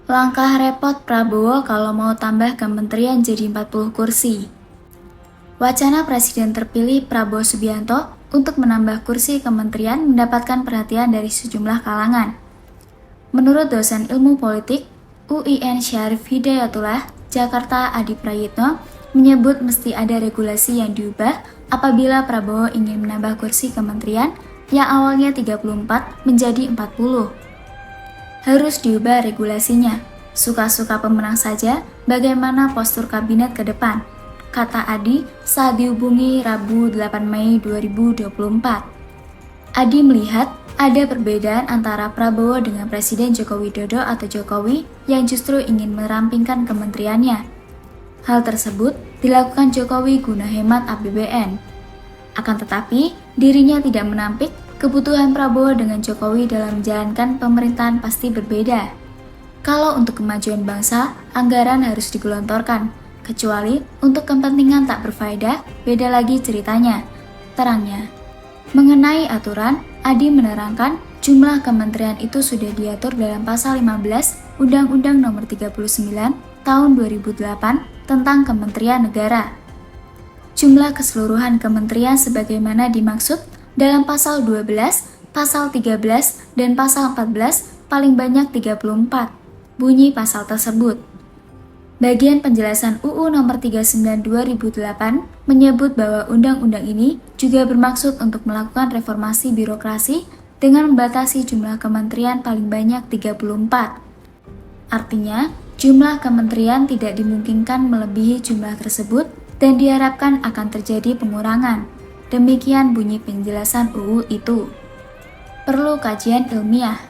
Langkah repot Prabowo kalau mau tambah kementerian jadi 40 kursi. Wacana Presiden terpilih Prabowo Subianto untuk menambah kursi kementerian mendapatkan perhatian dari sejumlah kalangan. Menurut dosen ilmu politik UIN Syarif Hidayatullah, Jakarta Adi Prayitno, menyebut mesti ada regulasi yang diubah apabila Prabowo ingin menambah kursi kementerian yang awalnya 34 menjadi 40. Harus diubah regulasinya. Suka-suka pemenang saja bagaimana postur kabinet ke depan, kata Adi saat dihubungi Rabu 8 Mei 2024. Adi melihat ada perbedaan antara Prabowo dengan Presiden Joko Widodo atau Jokowi yang justru ingin merampingkan kementeriannya. Hal tersebut dilakukan Jokowi guna hemat APBN. Akan tetapi, dirinya tidak menampik kebutuhan Prabowo dengan Jokowi dalam menjalankan pemerintahan pasti berbeda. Kalau untuk kemajuan bangsa, anggaran harus digelontorkan, kecuali untuk kepentingan tak berfaedah, beda lagi ceritanya, terangnya. Mengenai aturan, Adi menerangkan jumlah kementerian itu sudah diatur dalam Pasal 15 Undang-Undang Nomor 39 Tahun 2008 tentang Kementerian Negara. Jumlah keseluruhan kementerian sebagaimana dimaksud dalam Pasal 12, Pasal 13, dan Pasal 14 paling banyak 34, bunyi pasal tersebut. Bagian penjelasan UU Nomor 39 2008 menyebut bahwa undang-undang ini juga bermaksud untuk melakukan reformasi birokrasi dengan membatasi jumlah kementerian paling banyak 34. Artinya, jumlah kementerian tidak dimungkinkan melebihi jumlah tersebut dan diharapkan akan terjadi pengurangan. Demikian bunyi penjelasan UU itu. Perlu kajian ilmiah.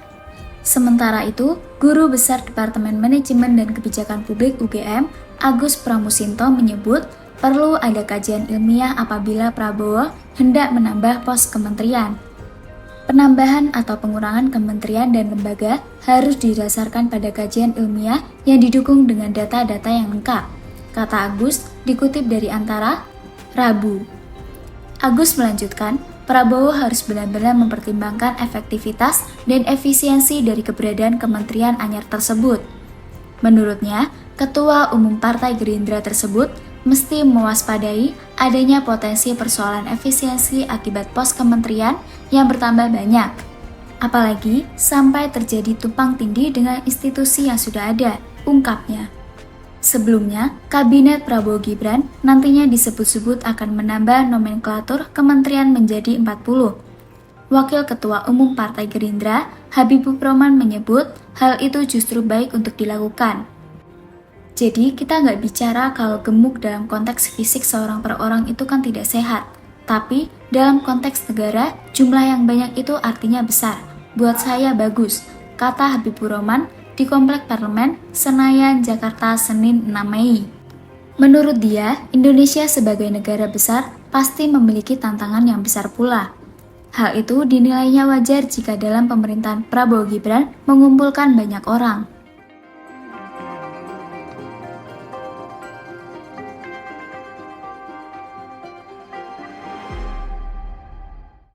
Sementara itu, Guru Besar Departemen Manajemen dan Kebijakan Publik UGM, Agus Pramusinto menyebut perlu ada kajian ilmiah apabila Prabowo hendak menambah pos kementerian. Penambahan atau pengurangan kementerian dan lembaga harus didasarkan pada kajian ilmiah yang didukung dengan data-data yang lengkap, kata Agus dikutip dari Antara, Rabu. Agus melanjutkan, Prabowo harus benar-benar mempertimbangkan efektivitas dan efisiensi dari keberadaan kementerian anyar tersebut. Menurutnya, Ketua Umum Partai Gerindra tersebut mesti mewaspadai adanya potensi persoalan efisiensi akibat pos kementerian yang bertambah banyak. Apalagi sampai terjadi tumpang tindih dengan institusi yang sudah ada, ungkapnya. Sebelumnya, Kabinet Prabowo Gibran nantinya disebut-sebut akan menambah nomenklatur kementerian menjadi 40. Wakil Ketua Umum Partai Gerindra, Habibur Rahman menyebut hal itu justru baik untuk dilakukan. Jadi, kita nggak bicara kalau gemuk dalam konteks fisik seorang per orang itu kan tidak sehat. Tapi, dalam konteks negara, jumlah yang banyak itu artinya besar. Buat saya bagus, kata Habibur Rahman di Komplek Parlemen, Senayan, Jakarta, Senin 6 Mei. Menurut dia, Indonesia sebagai negara besar pasti memiliki tantangan yang besar pula. Hal itu dinilainya wajar jika dalam pemerintahan Prabowo Gibran mengumpulkan banyak orang.